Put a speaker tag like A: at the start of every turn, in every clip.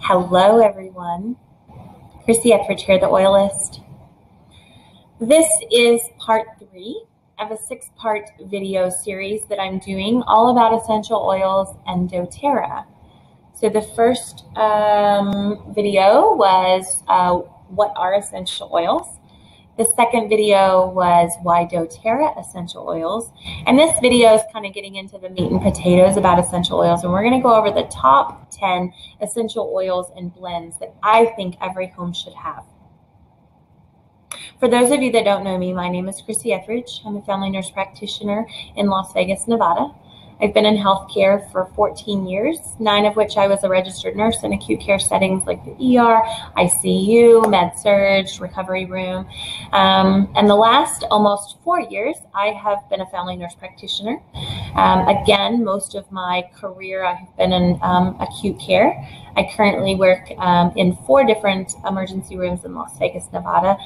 A: Hello, everyone. Chrissy Etheridge here, the Oilist. This is part 3 of a 6-part video series that I'm doing all about essential oils and doTERRA. So the first video was what are essential oils? The second video was why doTERRA essential oils. And this video is kind of getting into the meat and potatoes about essential oils. And we're going to go over the top 10 essential oils and blends that I think every home should have. For those of you that don't know me, my name is Chrissy Etheridge. I'm a family nurse practitioner in Las Vegas, Nevada. I've been in healthcare for 14 years, 9 of which I was a registered nurse in acute care settings like the ER, ICU, med-surg, recovery room. And the last almost 4 years, I have been a family nurse practitioner. Again, most of my career, I have been in acute care. I currently work in 4 different emergency rooms in Las Vegas, Nevada.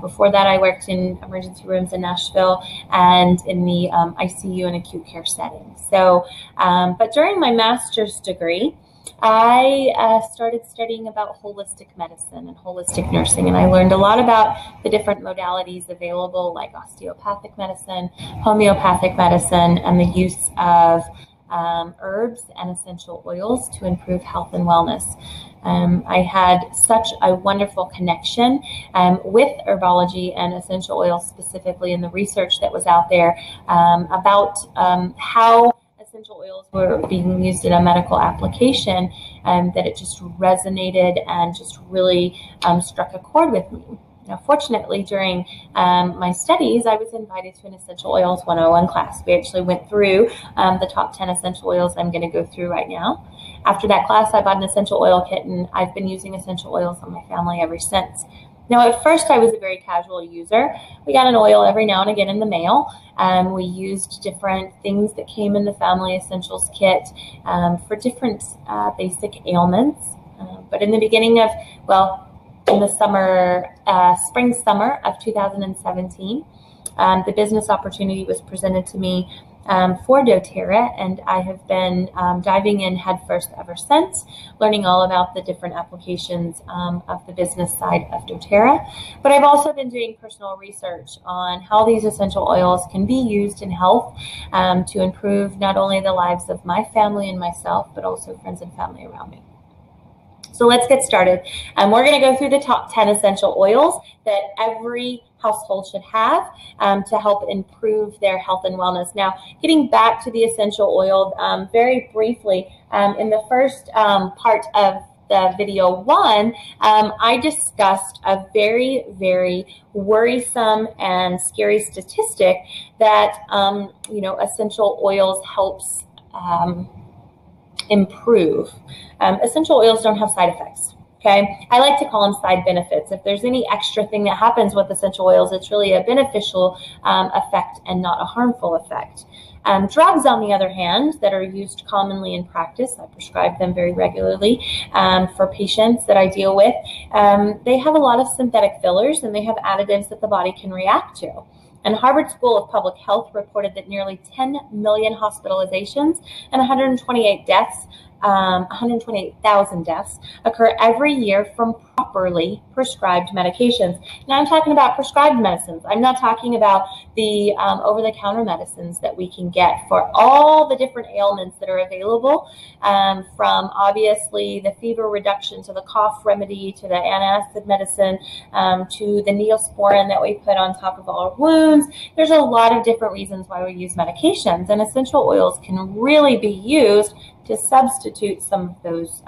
A: Before that, I worked in emergency rooms in Nashville and in the ICU and acute care settings. So, but during my master's degree, I started studying about holistic medicine and holistic nursing, and I learned a lot about the different modalities available, like osteopathic medicine, homeopathic medicine, and the use of herbs and essential oils to improve health and wellness. I had such a wonderful connection with herbology and essential oils, specifically in the research that was out there about how essential oils were being used in a medical application, that it just resonated and just really struck a chord with me. Now, fortunately, during my studies, I was invited to an Essential Oils 101 class. We actually went through the top 10 essential oils I'm going to go through right now. After that class, I bought an essential oil kit, and I've been using essential oils on my family ever since. Now, at first, I was a very casual user. We got an oil every now and again in the mail. We used different things that came in the family essentials kit for different basic ailments. But in the beginning of, in the spring-summer of 2017, the business opportunity was presented to me for doTERRA, and I have been diving in headfirst ever since, learning all about the different applications of the business side of doTERRA. But I've also been doing personal research on how these essential oils can be used in health to improve not only the lives of my family and myself, but also friends and family around me. So let's get started. We're going to go through the top 10 essential oils that every household should have to help improve their health and wellness. Now, getting back to the essential oil very briefly, in the first part of the video 1, I discussed a very, very worrisome and scary statistic that, essential oils helps improve. Essential oils don't have side effects. Okay, I like to call them side benefits. If there's any extra thing that happens with essential oils, it's really a beneficial effect and not a harmful effect. Drugs, on the other hand, that are used commonly in practice, I prescribe them very regularly for patients that I deal with. They have a lot of synthetic fillers, and they have additives that the body can react to. And Harvard School of Public Health reported that nearly 10 million hospitalizations and 128,000 deaths occur every year from properly prescribed medications. Now, I'm talking about prescribed medicines. I'm not talking about the over-the-counter medicines that we can get for all the different ailments that are available, from obviously the fever reduction to the cough remedy to the antacid medicine to the neosporin that we put on top of our wounds. There's a lot of different reasons why we use medications, and essential oils can really be used to substitute some of those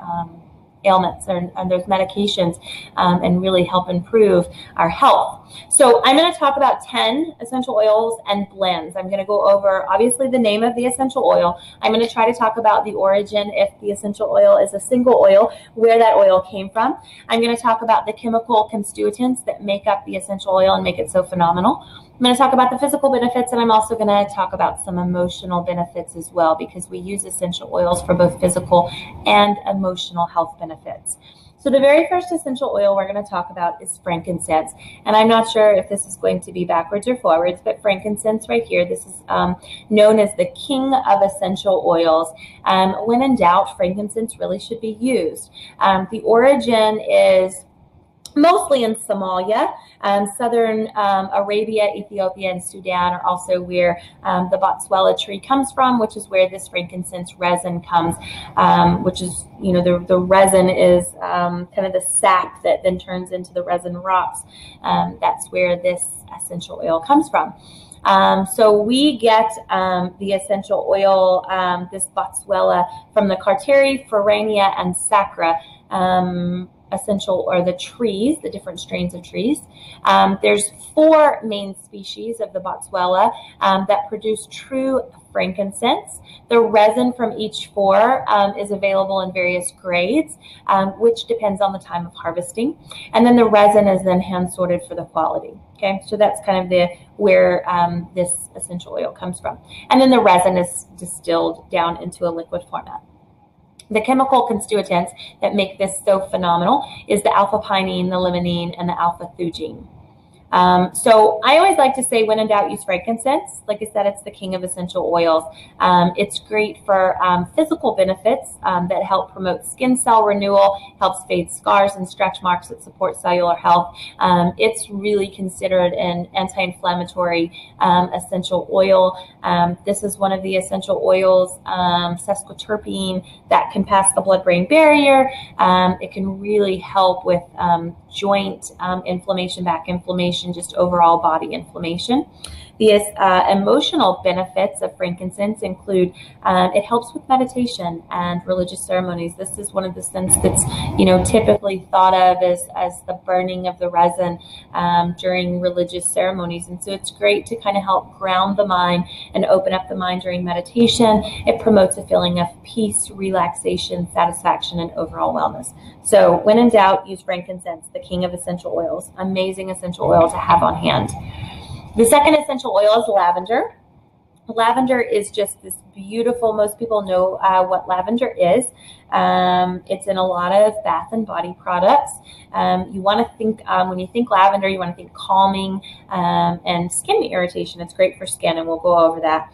A: ailments and those medications and really help improve our health. So I'm going to talk about 10 essential oils and blends. I'm going to go over, obviously, the name of the essential oil. I'm going to try to talk about the origin, if the essential oil is a single oil, where that oil came from. I'm going to talk about the chemical constituents that make up the essential oil and make it so phenomenal. I'm going to talk about the physical benefits, and I'm also going to talk about some emotional benefits as well, because we use essential oils for both physical and emotional health benefits. So the very first essential oil we're going to talk about is frankincense. And I'm not sure if this is going to be backwards or forwards, but frankincense right here, this is known as the king of essential oils. When in doubt, frankincense really should be used. The origin is mostly in Somalia. Southern Arabia, Ethiopia, and Sudan are also where the Boswellia tree comes from, which is where this frankincense resin comes, which is, you know, the resin is kind of the sap that then turns into the resin rocks. That's where this essential oil comes from. So we get the essential oil, this Boswellia, from the Carteri, Farania, and Sacra essential, or the trees, the different strains of trees. There's 4 main species of the Boswellia that produce true frankincense. The resin from each 4 is available in various grades, which depends on the time of harvesting. And then the resin is then hand sorted for the quality. Okay, so that's kind of where this essential oil comes from. And then the resin is distilled down into a liquid format. The chemical constituents that make this so phenomenal is the alpha-pinene, the limonene, and the alpha-theugene. So I always like to say, when in doubt, use frankincense. Like I said, it's the king of essential oils. It's great for physical benefits that help promote skin cell renewal, helps fade scars and stretch marks, that support cellular health. It's really considered an anti-inflammatory essential oil. This is one of the essential oils, sesquiterpene, that can pass the blood-brain barrier. It can really help with joint inflammation, back inflammation, just overall body inflammation. The emotional benefits of frankincense include it helps with meditation and religious ceremonies. This is one of the scents that's, you know, typically thought of as the burning of the resin during religious ceremonies. And so it's great to kind of help ground the mind and open up the mind during meditation. It promotes a feeling of peace, relaxation, satisfaction, and overall wellness. So when in doubt, use frankincense, the king of essential oils. Amazing essential oil to have on hand. The second essential oil is lavender. Lavender is just this beautiful, most people know what lavender is. It's in a lot of bath and body products. You want to think, when you think lavender, you want to think calming and skin irritation. It's great for skin, and we'll go over that.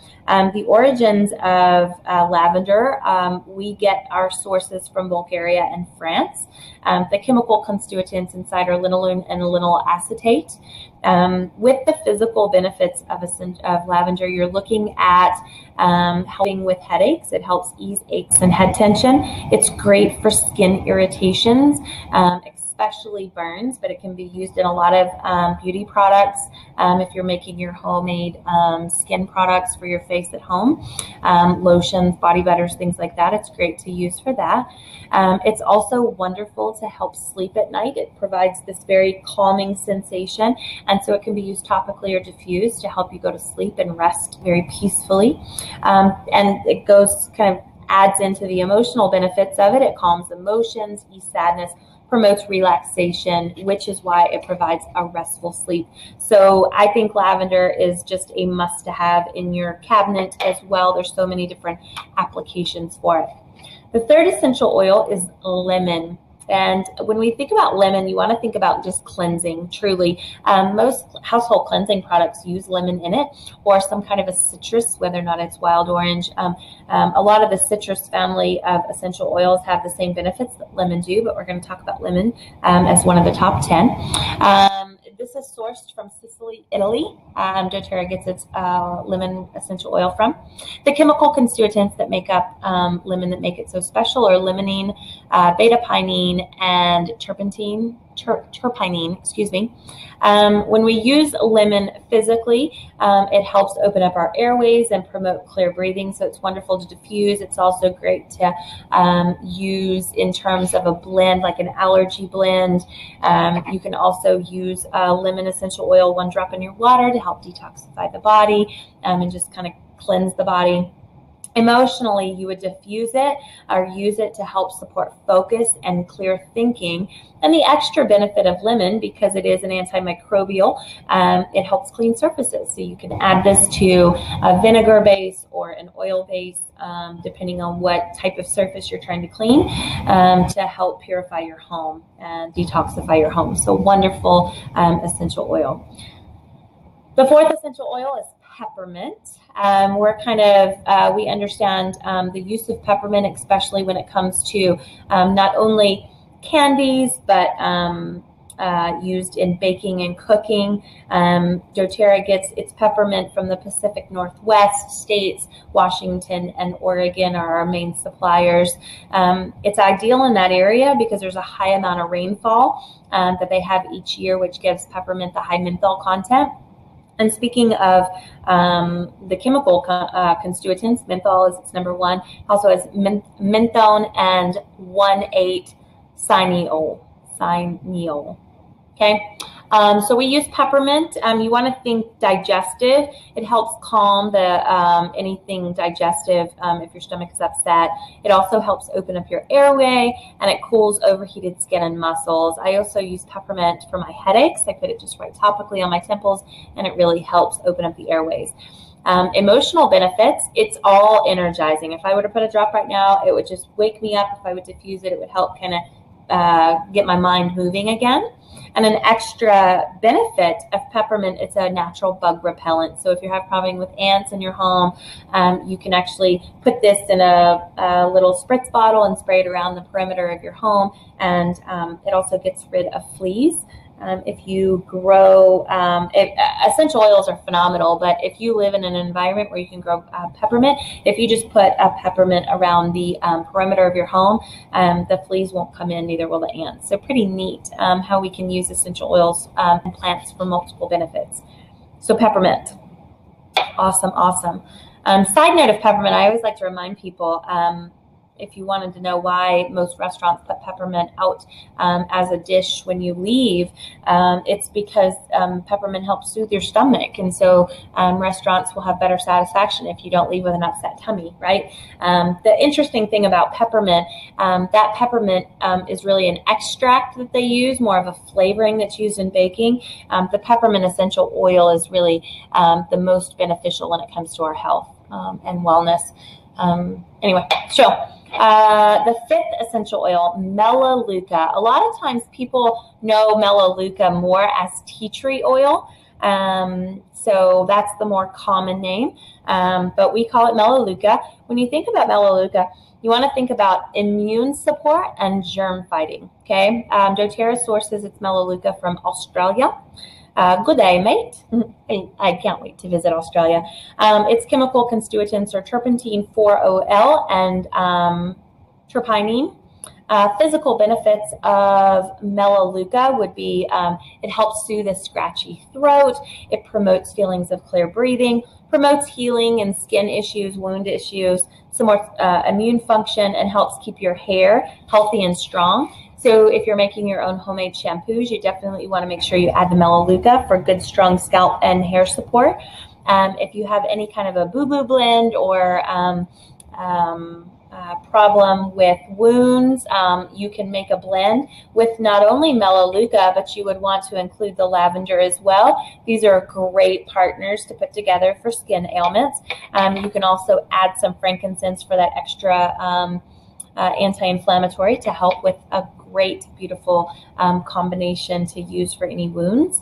A: The origins of lavender, we get our sources from Bulgaria and France. The chemical constituents inside are linalool and linalool acetate. With the physical benefits of lavender, you're looking at helping with headaches. It helps ease aches and head tension. It's great for skin irritations, especially burns, but it can be used in a lot of beauty products. If you're making your homemade skin products for your face at home, lotions, body butters, things like that, it's great to use for that. It's also wonderful to help sleep at night. It provides this very calming sensation, and so it can be used topically or diffused to help you go to sleep and rest very peacefully. And it goes kind of adds into the emotional benefits of it. It calms emotions, ease sadness, promotes relaxation, which is why it provides a restful sleep. So I think lavender is just a must to have in your cabinet as well. There's so many different applications for it. The third essential oil is lemon. And when we think about lemon, you want to think about just cleansing, truly. Most household cleansing products use lemon in it, or some kind of a citrus, whether or not it's wild orange. A lot of the citrus family of essential oils have the same benefits that lemon do, but we're going to talk about lemon as one of the top 10. This is sourced from Sicily, Italy. doTERRA gets its lemon essential oil from. The chemical constituents that make up lemon that make it so special are limonene, beta-pinene, and terpinene, excuse me. When we use lemon physically, it helps open up our airways and promote clear breathing, so it's wonderful to diffuse. It's also great to use in terms of a blend, like an allergy blend. You can also use lemon essential oil, 1 drop in your water, to help detoxify the body and just kind of cleanse the body. Emotionally, you would diffuse it or use it to help support focus and clear thinking. And the extra benefit of lemon, because it is an antimicrobial, it helps clean surfaces. So you can add this to a vinegar base or an oil base, depending on what type of surface you're trying to clean, to help purify your home and detoxify your home. So wonderful essential oil. The fourth essential oil is peppermint. We understand the use of peppermint, especially when it comes to not only candies, but used in baking and cooking. doTERRA gets its peppermint from the Pacific Northwest states. Washington and Oregon are our main suppliers. It's ideal in that area because there's a high amount of rainfall that they have each year, which gives peppermint the high menthol content. And speaking of the chemical constituents, menthol is its number one. Also has menthone and 1,8-cineol. Okay, so we use peppermint. You want to think digestive. It helps calm the anything digestive if your stomach is upset. It also helps open up your airway, and it cools overheated skin and muscles. I also use peppermint for my headaches. I put it just right topically on my temples, and it really helps open up the airways. Emotional benefits, it's all energizing. If I were to put a drop right now, it would just wake me up. If I would diffuse it, it would help kind of get my mind moving again. And an extra benefit of peppermint, it's a natural bug repellent. So if you have problem with ants in your home, you can actually put this in a little spritz bottle and spray it around the perimeter of your home. And it also gets rid of fleas. If you grow, essential oils are phenomenal, but if you live in an environment where you can grow peppermint, if you just put a peppermint around the perimeter of your home, the fleas won't come in, neither will the ants. So pretty neat how we can use essential oils and plants for multiple benefits. So peppermint, awesome, awesome. Side note of peppermint, I always like to remind people, if you wanted to know why most restaurants put peppermint out as a dish when you leave, it's because peppermint helps soothe your stomach. And so restaurants will have better satisfaction if you don't leave with an upset tummy, right? The interesting thing about peppermint, that peppermint is really an extract that they use, more of a flavoring that's used in baking. The peppermint essential oil is really the most beneficial when it comes to our health and wellness. Anyway, so the fifth essential oil, melaleuca. A lot of times people know melaleuca more as tea tree oil. So that's the more common name, but we call it melaleuca. When you think about melaleuca, you want to think about immune support and germ fighting. Okay, doTERRA sources its melaleuca from Australia. Good day, mate. I can't wait to visit Australia. Its chemical constituents are terpentine 4-OL and terpinene. Physical benefits of melaleuca would be it helps soothe a scratchy throat. It promotes feelings of clear breathing, promotes healing in skin issues, wound issues, some more immune function, and helps keep your hair healthy and strong. So if you're making your own homemade shampoos, you definitely want to make sure you add the melaleuca for good, strong scalp and hair support. If you have any kind of a boo-boo blend or problem with wounds, you can make a blend with not only melaleuca, but you would want to include the lavender as well. These are great partners to put together for skin ailments. You can also add some frankincense for that extra anti-inflammatory to help with a great, beautiful combination to use for any wounds.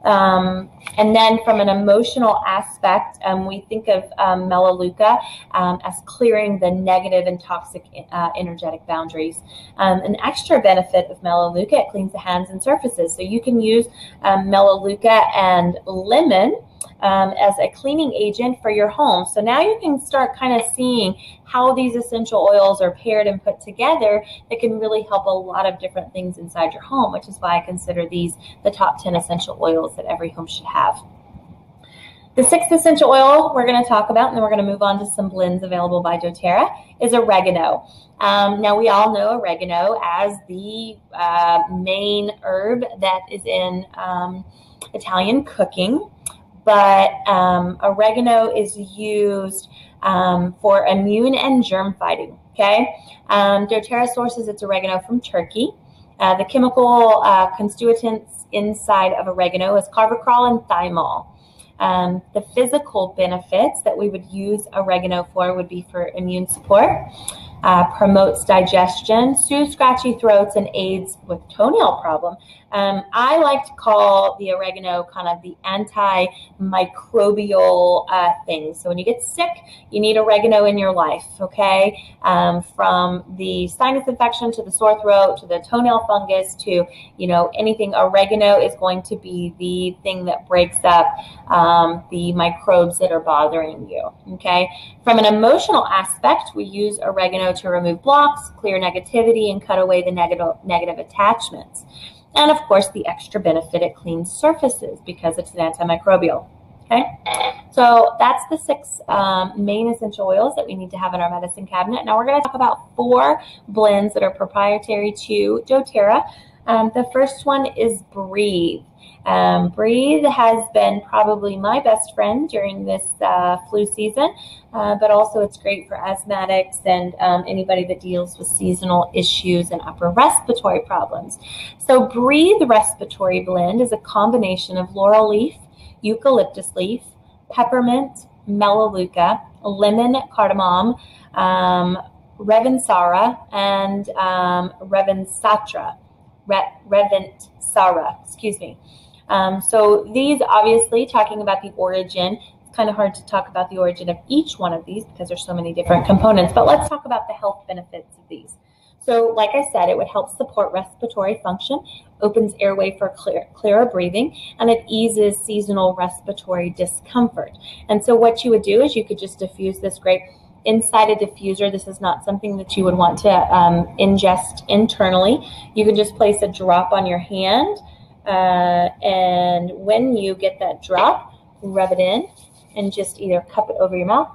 A: And then from an emotional aspect, we think of melaleuca as clearing the negative and toxic energetic boundaries. An extra benefit of melaleuca, it cleans the hands and surfaces. So you can use melaleuca and lemon as a cleaning agent for your home. So now you can start kind of seeing how these essential oils are paired and put together that can really help a lot of different things inside your home, which is why I consider these the top 10 essential oils that every home should have. The sixth essential oil we're going to talk about, and then we're going to move on to some blends available by doTERRA, is oregano. Now, we all know oregano as the main herb that is in Italian cooking. but oregano is used for immune and germ fighting. Okay, doTERRA sources its oregano from Turkey. The chemical constituents inside of oregano is carvacrol and thymol. The physical benefits that we would use oregano for would be for immune support, promotes digestion, soothes scratchy throats, and aids with toenail problem. I like to call the oregano kind of the antimicrobial thing. So when you get sick, you need oregano in your life, okay? From the sinus infection to the sore throat to the toenail fungus to, you know, anything, oregano is going to be the thing that breaks up the microbes that are bothering you, okay? From an emotional aspect, we use oregano to remove blocks, clear negativity, and cut away the negative attachments. And of course, the extra benefit, it cleans surfaces because it's an antimicrobial. Okay, so that's the 6 main essential oils that we need to have in our medicine cabinet. Now we're going to talk about 4 blends that are proprietary to doTERRA. The first one is Breathe. Breathe has been probably my best friend during this flu season, but also it's great for asthmatics and anybody that deals with seasonal issues and upper respiratory problems. So Breathe Respiratory Blend is a combination of laurel leaf, eucalyptus leaf, peppermint, melaleuca, lemon, cardamom, Revinsara, and Revinsara, excuse me. So these, obviously, talking about the origin, it's kind of hard to talk about the origin of each one of these because there's so many different components, but let's talk about the health benefits of these. So like I said, it would help support respiratory function, opens airway for clearer breathing, and it eases seasonal respiratory discomfort. And so what you would do is you could just diffuse this grape inside a diffuser. This is not something that you would want to ingest internally. You can just place a drop on your hand, and when you get that drop, rub it in and just either cup it over your mouth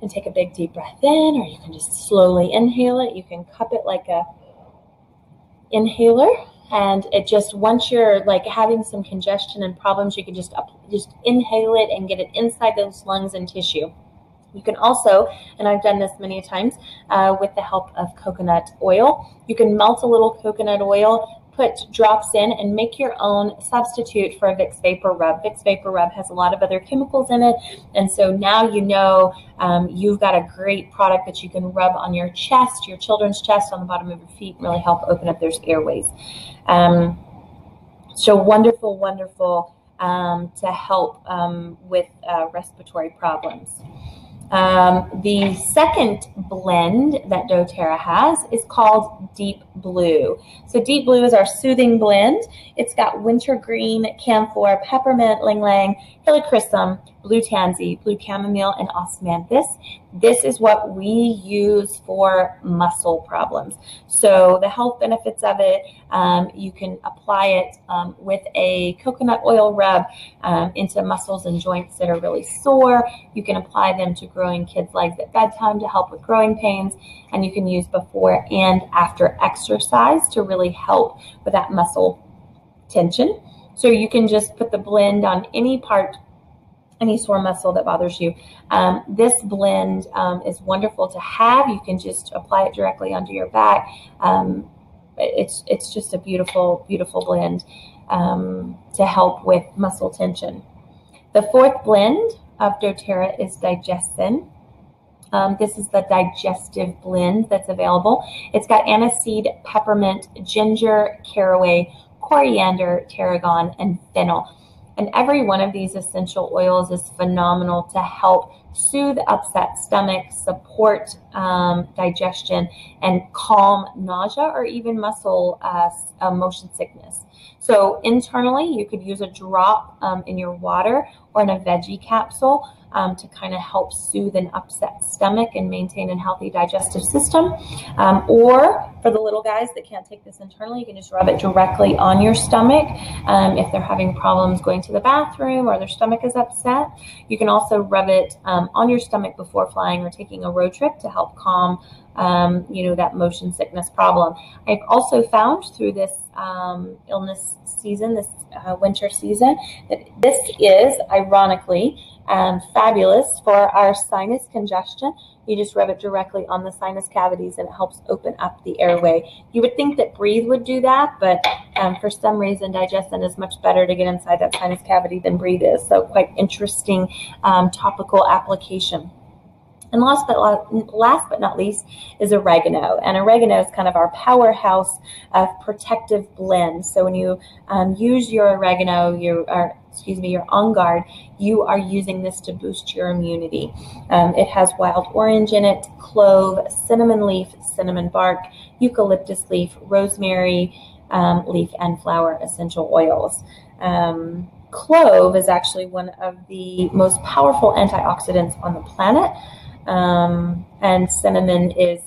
A: and take a big deep breath in, or you can just slowly inhale it. You can cup it like a inhaler, and it just, once you're like having some congestion and problems, you can just inhale it and get it inside those lungs and tissue. You can also, and I've done this many times with the help of coconut oil, you can melt a little coconut oil, put drops in, and make your own substitute for a Vicks Vapor Rub. Vicks Vapor Rub has a lot of other chemicals in it, and so now you know you've got a great product that you can rub on your chest, your children's chest, on the bottom of your feet, and really help open up those airways. So wonderful, wonderful to help with respiratory problems. The second blend that doTERRA has is called DeepBlue. So DeepBlue is our soothing blend. It's got wintergreen, camphor, peppermint, ylang-ylang, helichrysum, blue tansy, blue chamomile, and osmanthus. This is what we use for muscle problems. So the health benefits of it, you can apply it with a coconut oil rub into muscles and joints that are really sore. You can apply them to growing kids' legs at bedtime to help with growing pains, and you can use before and after exercise to really help with that muscle tension. So you can just put the blend on any part, any sore muscle that bothers you. This blend is wonderful to have. You can just apply it directly onto your back. It's just a beautiful, beautiful blend to help with muscle tension. The fourth blend of doTERRA is DigestZen. This is the digestive blend that's available. It's got aniseed, peppermint, ginger, caraway, coriander, tarragon, and fennel. And every one of these essential oils is phenomenal to help soothe upset stomach, support digestion, and calm nausea or even muscle motion sickness. So internally, you could use a drop in your water or in a veggie capsule. to kind of help soothe an upset stomach and maintain a healthy digestive system. Or for the little guys that can't take this internally, you can just rub it directly on your stomach. If they're having problems going to the bathroom or their stomach is upset, you can also rub it on your stomach before flying or taking a road trip to help calm that motion sickness problem. I've also found through this illness season, this winter season, that this is ironically fabulous for our sinus congestion. You just rub it directly on the sinus cavities and it helps open up the airway. You would think that Breathe would do that, but for some reason DigestZen is much better to get inside that sinus cavity than Breathe is. So quite interesting topical application. And last but not least is oregano. And oregano is kind of our powerhouse of protective blend. So when you use your oregano, your OnGuard, you are using this to boost your immunity. It has wild orange in it, clove, cinnamon leaf, cinnamon bark, eucalyptus leaf, rosemary leaf, and flower essential oils. Clove is actually one of the most powerful antioxidants on the planet. And cinnamon is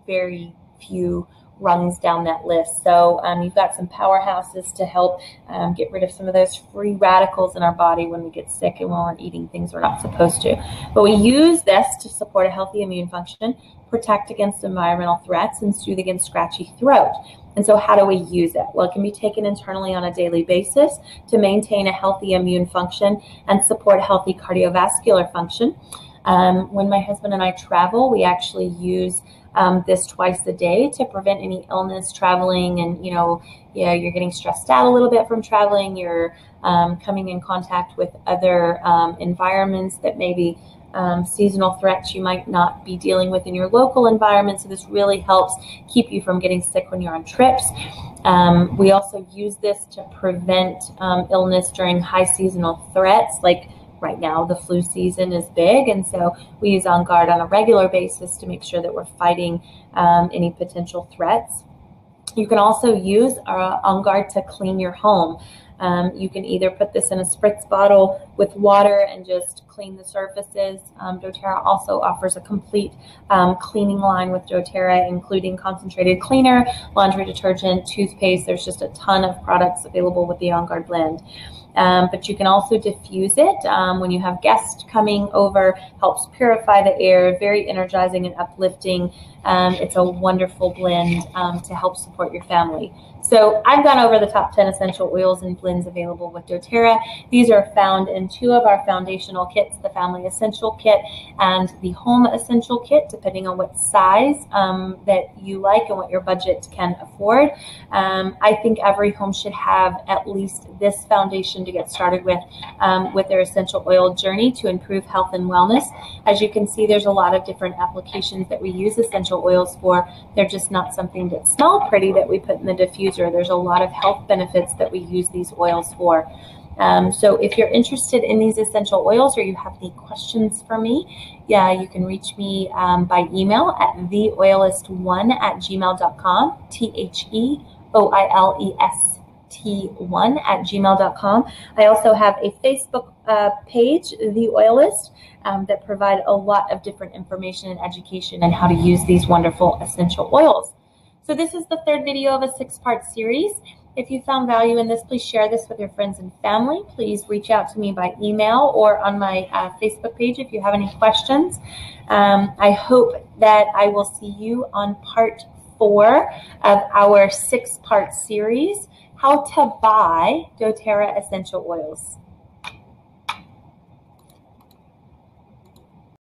A: very few rungs down that list. So you've got some powerhouses to help get rid of some of those free radicals in our body when we get sick and when we're eating things we're not supposed to. But we use this to support a healthy immune function, protect against environmental threats, and soothe against scratchy throat. And so how do we use it? Well, it can be taken internally on a daily basis to maintain a healthy immune function and support healthy cardiovascular function. When my husband and I travel, we actually use this twice a day to prevent any illness traveling. And, you're getting stressed out a little bit from traveling. You're coming in contact with other environments that maybe seasonal threats you might not be dealing with in your local environment. So this really helps keep you from getting sick when you're on trips. We also use this to prevent illness during high seasonal threats, like right now the flu season is big, and so we use OnGuard on a regular basis to make sure that we're fighting any potential threats. You can also use OnGuard to clean your home. You can either put this in a spritz bottle with water and just clean the surfaces. doTERRA also offers a complete cleaning line with doTERRA, including concentrated cleaner, laundry detergent, toothpaste. There's just a ton of products available with the OnGuard blend. But you can also diffuse it when you have guests coming over, helps purify the air, very energizing and uplifting. It's a wonderful blend to help support your family. So I've gone over the top 10 essential oils and blends available with doTERRA. These are found in 2 of our foundational kits, the Family Essential Kit and the Home Essential Kit, depending on what size that you like and what your budget can afford. I think every home should have at least this foundation to get started with their essential oil journey to improve health and wellness. As you can see, there's a lot of different applications that we use essential oils for. They're just not something that smell pretty that we put in the diffuser. There's a lot of health benefits that we use these oils for. So if you're interested in these essential oils or you have any questions for me, you can reach me by email at theoilist1@gmail.com, theoilest1@gmail.com. I also have a Facebook page, The Oilist, that provide a lot of different information and education on how to use these wonderful essential oils. So this is the 3rd video of a 6-part series. If you found value in this, please share this with your friends and family. Please reach out to me by email or on my Facebook page if you have any questions. I hope that I will see you on part 4 of our 6-part series, How to Buy doTERRA Essential Oils.